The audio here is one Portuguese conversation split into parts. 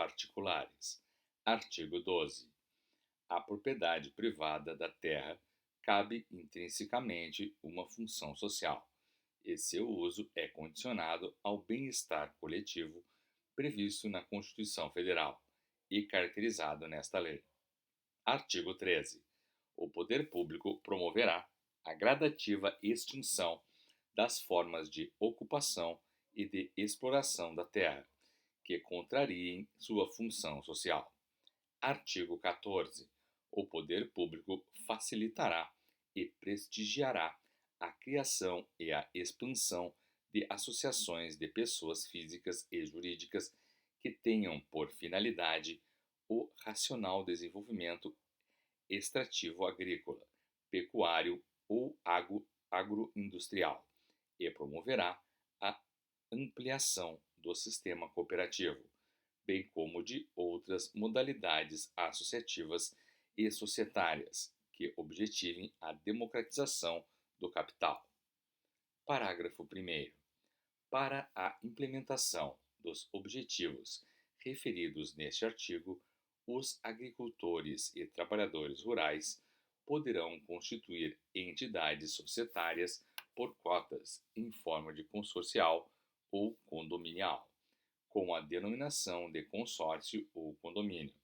particulares. Artigo 12. À propriedade privada da terra cabe intrinsecamente uma função social, e seu uso é condicionado ao bem-estar coletivo previsto na Constituição Federal e caracterizado nesta lei. Artigo 13. O poder público promoverá a gradativa extinção das formas de ocupação e de exploração da terra, que contrariem sua função social. Artigo 14. O poder público facilitará e prestigiará a criação e a expansão de associações de pessoas físicas e jurídicas que tenham por finalidade o racional desenvolvimento extrativo agrícola, pecuário ou agroindustrial e promoverá a ampliação do sistema cooperativo, bem como de outras modalidades associativas e societárias que objetivem a democratização do capital. Parágrafo 1º. Para a implementação dos objetivos referidos neste artigo, os agricultores e trabalhadores rurais poderão constituir entidades societárias por cotas em forma de consorcial ou condominial, com a denominação de consórcio ou condomínio,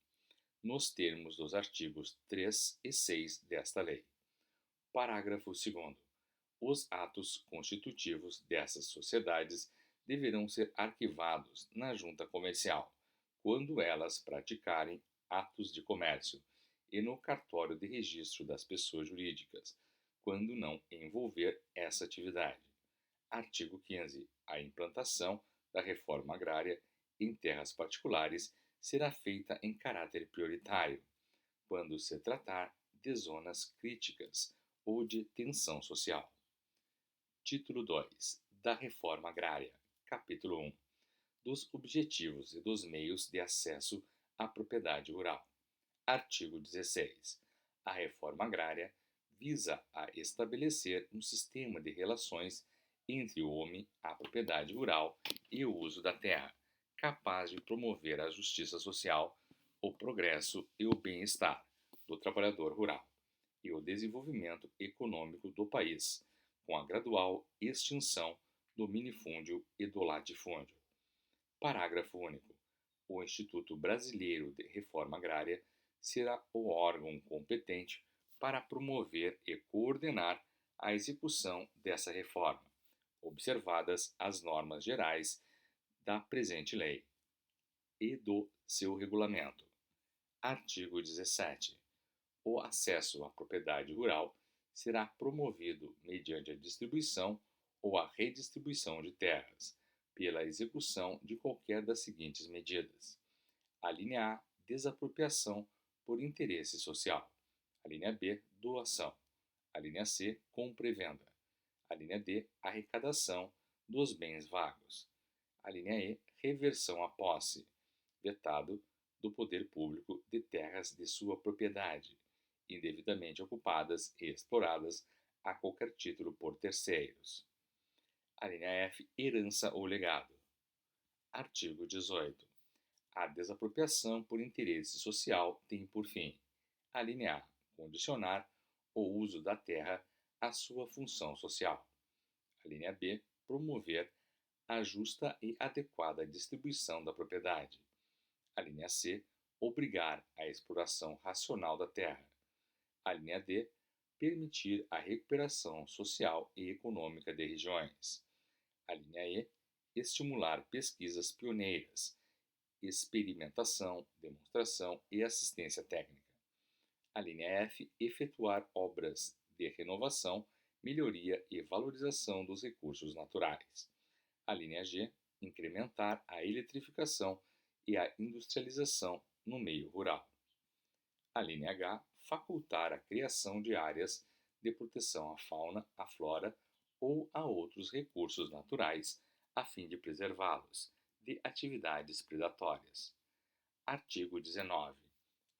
nos termos dos artigos 3 e 6 desta lei. Parágrafo 2º. Os atos constitutivos dessas sociedades deverão ser arquivados na junta comercial, quando elas praticarem atos de comércio, e no cartório de registro das pessoas jurídicas, quando não envolver essa atividade. Artigo 15. A implantação da reforma agrária em terras particulares será feita em caráter prioritário, quando se tratar de zonas críticas ou de tensão social. Título 2. Da Reforma Agrária. Capítulo 1. Dos objetivos e dos meios de acesso à propriedade rural. Artigo 16. A reforma agrária visa a estabelecer um sistema de relações entre o homem, a propriedade rural e o uso da terra, capaz de promover a justiça social, o progresso e o bem-estar do trabalhador rural e o desenvolvimento econômico do país, com a gradual extinção do minifúndio e do latifúndio. Parágrafo único. O Instituto Brasileiro de Reforma Agrária será o órgão competente para promover e coordenar a execução dessa reforma, observadas as normas gerais da presente lei e do seu regulamento. Artigo 17. O acesso à propriedade rural será promovido mediante a distribuição ou a redistribuição de terras, pela execução de qualquer das seguintes medidas. A linha A, desapropriação por interesse social. A linha B, doação. A linha C, compra e venda. A linha D, arrecadação dos bens vagos. A linha E, reversão à posse, vetado do poder público de terras de sua propriedade, indevidamente ocupadas e exploradas a qualquer título por terceiros. A linha F, herança ou legado. Artigo 18. A desapropriação por interesse social tem por fim: a linha A, condicionar o uso da terra à sua função social. A linha B, promover a justa e adequada distribuição da propriedade. A linha C, obrigar a exploração racional da terra. A linha D, permitir a recuperação social e econômica de regiões. A linha E, estimular pesquisas pioneiras, experimentação, demonstração e assistência técnica. A linha F, efetuar obras de renovação, melhoria e valorização dos recursos naturais. A linha G, incrementar a eletrificação e a industrialização no meio rural. A linha H, facultar a criação de áreas de proteção à fauna, à flora ou a outros recursos naturais, a fim de preservá-los de atividades predatórias. Artigo 19.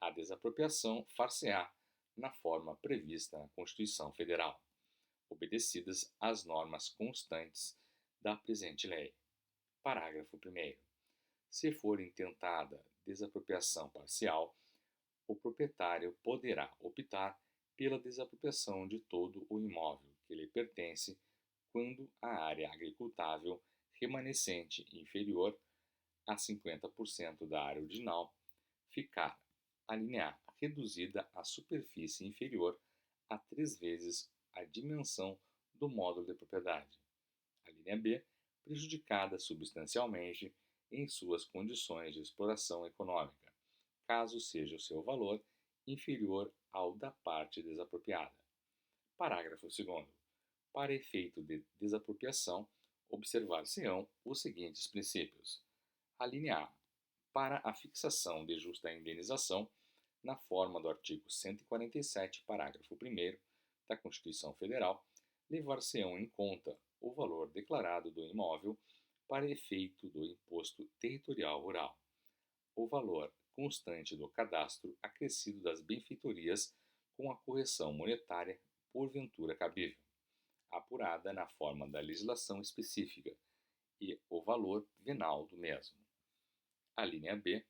A desapropriação far-se-á na forma prevista na Constituição Federal, obedecidas as normas constantes da presente lei. Parágrafo 1º. Se for intentada desapropriação parcial, o proprietário poderá optar pela desapropriação de todo o imóvel que lhe pertence quando a área agricultável remanescente inferior a 50% da área original ficar, a linha A, reduzida à superfície inferior a 3 vezes a dimensão do módulo de propriedade. A linha B, prejudicada substancialmente em suas condições de exploração econômica, caso seja o seu valor inferior ao da parte desapropriada. Parágrafo 2º. Para efeito de desapropriação, observar-se-ão os seguintes princípios. A linha A. Para a fixação de justa indenização, na forma do artigo 147, parágrafo 1º da Constituição Federal, levar-se-ão em conta o valor declarado do imóvel para efeito do Imposto Territorial Rural, o valor constante do cadastro acrescido das benfeitorias com a correção monetária porventura cabível, apurada na forma da legislação específica, e o valor venal do mesmo. A linha B.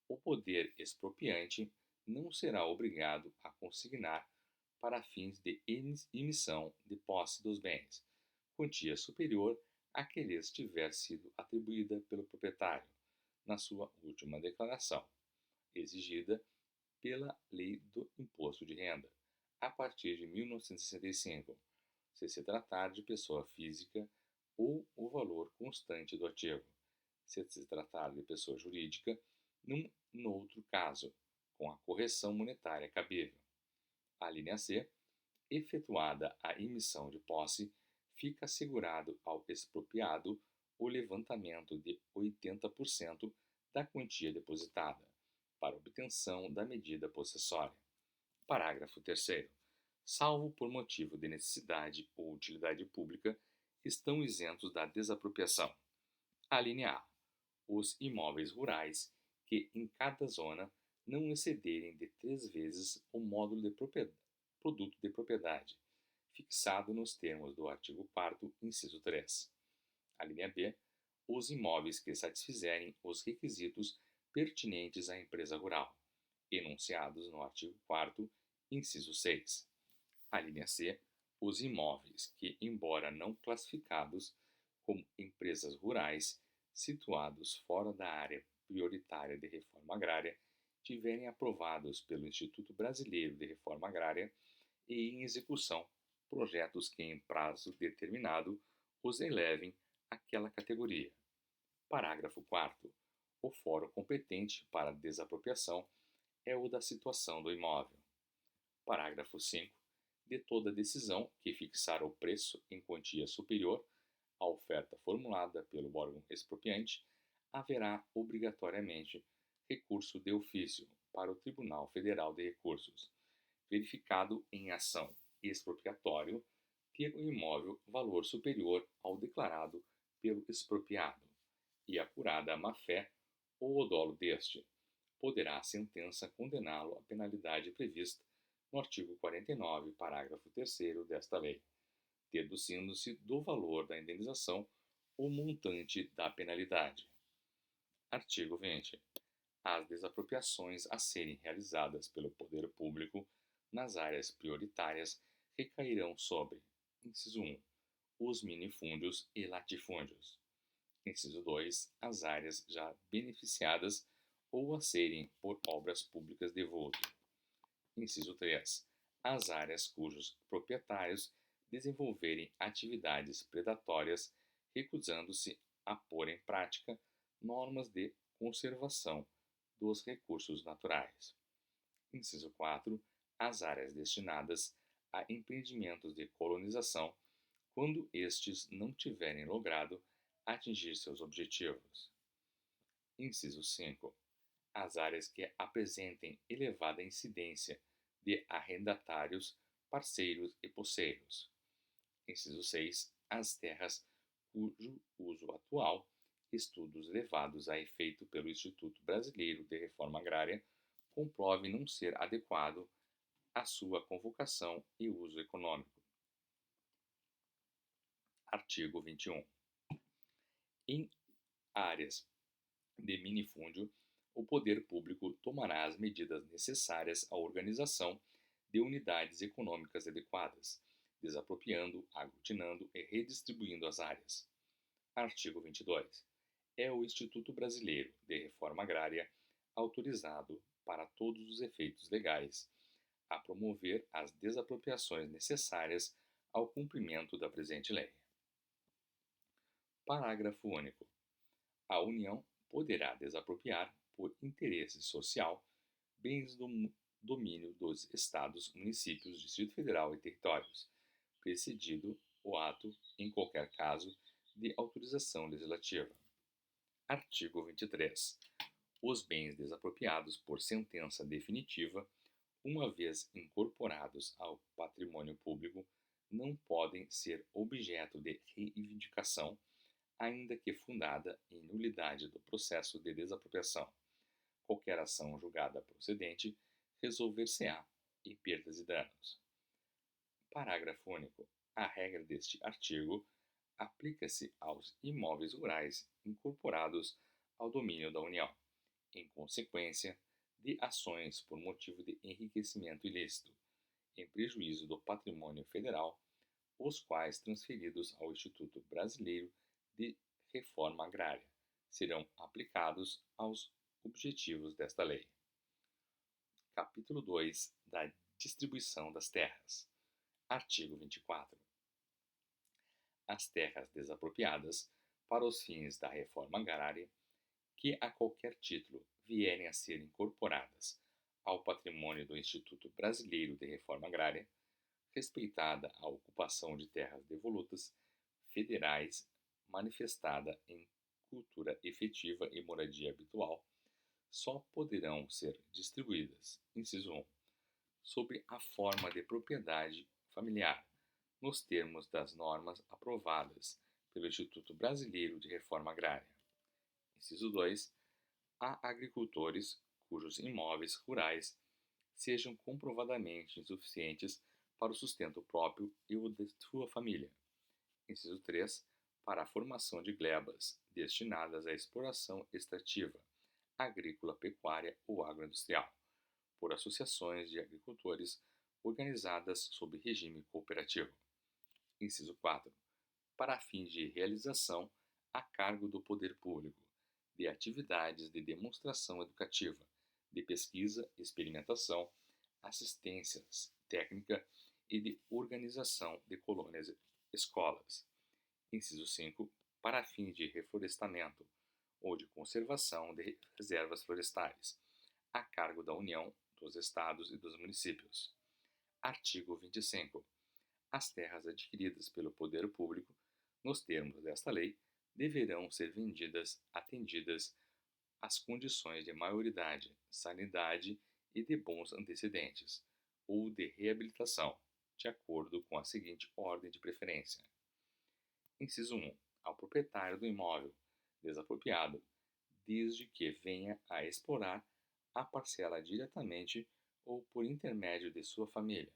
O poder expropriante não será obrigado a consignar para fins de emissão de posse dos bens, quantia superior a que lhes tiver sido atribuída pelo proprietário, na sua última declaração, exigida pela Lei do Imposto de Renda, a partir de 1965, se tratar de pessoa física, ou o valor constante do ativo, se tratar de pessoa jurídica, no outro caso, com a correção monetária cabível. A linha C. Efetuada a emissão de posse, fica assegurado ao expropriado o levantamento de 80% da quantia depositada, para obtenção da medida possessória. Parágrafo 3º. Salvo por motivo de necessidade ou utilidade pública, estão isentos da desapropriação. A linha A. Os imóveis rurais que em cada zona não excederem de 3 vezes o módulo de produto de propriedade, fixado nos termos do artigo 4º, inciso 3. A linha B. Os imóveis que satisfizerem os requisitos pertinentes à empresa rural, enunciados no artigo 4º, inciso 6. A linha C. Os imóveis que, embora não classificados como empresas rurais, situados fora da área prioritária de reforma agrária, tiverem aprovados pelo Instituto Brasileiro de Reforma Agrária e em execução projetos que, em prazo determinado, os elevem àquela categoria. Parágrafo 4º. O fórum competente para desapropriação é o da situação do imóvel. Parágrafo 5º. De toda decisão que fixar o preço em quantia superior à oferta formulada pelo órgão expropriante, haverá obrigatoriamente recurso de ofício para o Tribunal Federal de Recursos, verificado em ação expropriatória ter o imóvel valor superior ao declarado pelo expropriado, e apurada a má-fé ou o dolo deste, poderá a sentença condená-lo à penalidade prevista no artigo 49, parágrafo 3º desta lei, deduzindo-se do valor da indenização o montante da penalidade. Artigo 20. As desapropriações a serem realizadas pelo poder público nas áreas prioritárias recairão sobre: inciso 1. Os minifúndios e latifúndios. Inciso 2. As áreas já beneficiadas ou a serem por obras públicas de vulto. Inciso 3. As áreas cujos proprietários desenvolverem atividades predatórias, recusando-se a pôr em prática normas de conservação dos recursos naturais. Inciso 4. As áreas destinadas a empreendimentos de colonização, quando estes não tiverem logrado atingir seus objetivos. Inciso 5. As áreas que apresentem elevada incidência de arrendatários, parceiros e posseiros. Inciso 6. As terras cujo uso atual, estudos levados a efeito pelo Instituto Brasileiro de Reforma Agrária, comprove não ser adequado à sua convocação e uso econômico. Artigo 21. Em áreas de minifúndio, o poder público tomará as medidas necessárias à organização de unidades econômicas adequadas, desapropriando, aglutinando e redistribuindo as áreas. Artigo 22. É o Instituto Brasileiro de Reforma Agrária autorizado, para todos os efeitos legais, a promover as desapropriações necessárias ao cumprimento da presente lei. Parágrafo único. A União poderá desapropriar, por interesse social, bens do domínio dos Estados, municípios, Distrito Federal e territórios, precedido o ato, em qualquer caso, de autorização legislativa. Artigo 23. Os bens desapropriados por sentença definitiva, uma vez incorporados ao patrimônio público, não podem ser objeto de reivindicação, ainda que fundada em nulidade do processo de desapropriação. Qualquer ação julgada procedente resolver-se-á em perdas e danos. Parágrafo único. A regra deste artigo aplica-se aos imóveis rurais incorporados ao domínio da União, em consequência de ações por motivo de enriquecimento ilícito, em prejuízo do patrimônio federal, os quais transferidos ao Instituto Brasileiro de Reforma Agrária serão aplicados aos objetivos desta lei. Capítulo 2 da distribuição das terras. Artigo 24. As terras desapropriadas para os fins da reforma agrária, que a qualquer título vierem a ser incorporadas ao patrimônio do Instituto Brasileiro de Reforma Agrária, respeitada a ocupação de terras devolutas federais manifestada em cultura efetiva e moradia habitual, só poderão ser distribuídas, inciso 1, sob a forma de propriedade familiar, nos termos das normas aprovadas pelo Instituto Brasileiro de Reforma Agrária. Inciso 2, a agricultores cujos imóveis rurais sejam comprovadamente insuficientes para o sustento próprio e o de sua família. Inciso 3, para a formação de glebas destinadas à exploração extrativa, agrícola, pecuária ou agroindustrial, por associações de agricultores organizadas sob regime cooperativo. Inciso 4. Para fins de realização, a cargo do poder público, de atividades de demonstração educativa, de pesquisa, experimentação, assistência técnica e de organização de colônias escolas. Inciso 5. Para fins de reflorestamento ou de conservação de reservas florestais, a cargo da União, dos Estados e dos municípios. Artigo 25. As terras adquiridas pelo poder público, nos termos desta lei, deverão ser vendidas atendidas às condições de maioridade, sanidade e de bons antecedentes, ou de reabilitação, de acordo com a seguinte ordem de preferência. Inciso 1. Ao proprietário do imóvel desapropriado, desde que venha a explorar a parcela diretamente ou por intermédio de sua família.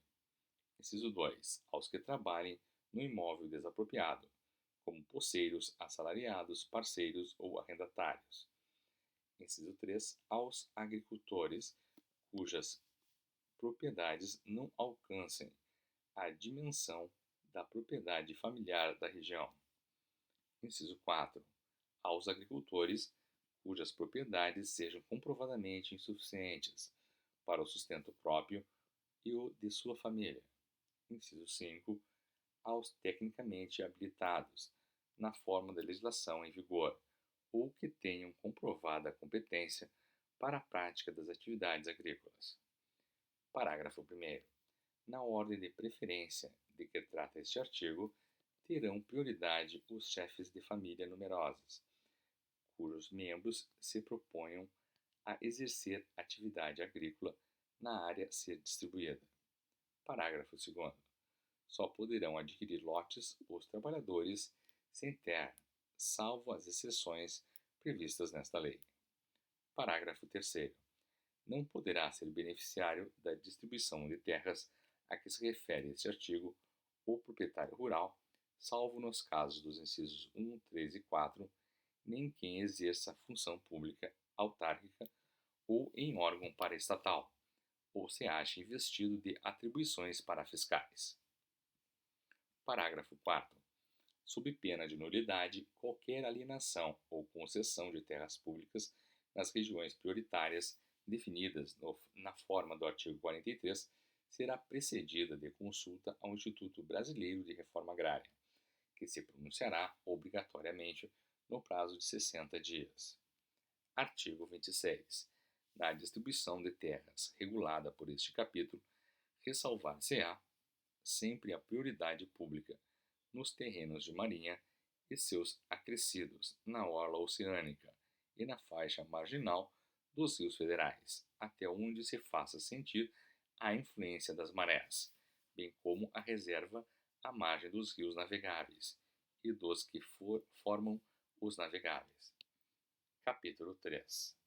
Inciso 2. Aos que trabalhem no imóvel desapropriado, como poceiros, assalariados, parceiros ou arrendatários. Inciso 3. Aos agricultores cujas propriedades não alcancem a dimensão da propriedade familiar da região. Inciso 4. Aos agricultores cujas propriedades sejam comprovadamente insuficientes para o sustento próprio e o de sua família. Inciso 5. Aos tecnicamente habilitados, na forma da legislação em vigor, ou que tenham comprovada competência para a prática das atividades agrícolas. Parágrafo 1º. Na ordem de preferência de que trata este artigo, terão prioridade os chefes de família numerosos, cujos membros se proponham a exercer atividade agrícola na área a ser distribuída. Parágrafo 2º. Só poderão adquirir lotes os trabalhadores sem terra, salvo as exceções previstas nesta lei. Parágrafo 3º. Não poderá ser beneficiário da distribuição de terras a que se refere este artigo o proprietário rural, salvo nos casos dos incisos 1, 3 e 4, nem quem exerça função pública autárquica ou em órgão paraestatal, ou se acha investido de atribuições parafiscais. Parágrafo 4º. Sob pena de nulidade, qualquer alienação ou concessão de terras públicas nas regiões prioritárias definidas na forma do artigo 43 será precedida de consulta ao Instituto Brasileiro de Reforma Agrária, que se pronunciará obrigatoriamente no prazo de 60 dias. Artigo 26. Na distribuição de terras regulada por este capítulo, ressalvar-se-á sempre a prioridade pública nos terrenos de marinha e seus acrescidos na orla oceânica e na faixa marginal dos rios federais, até onde se faça sentir a influência das marés, bem como a reserva à margem dos rios navegáveis e dos que formam os navegáveis. Capítulo 3.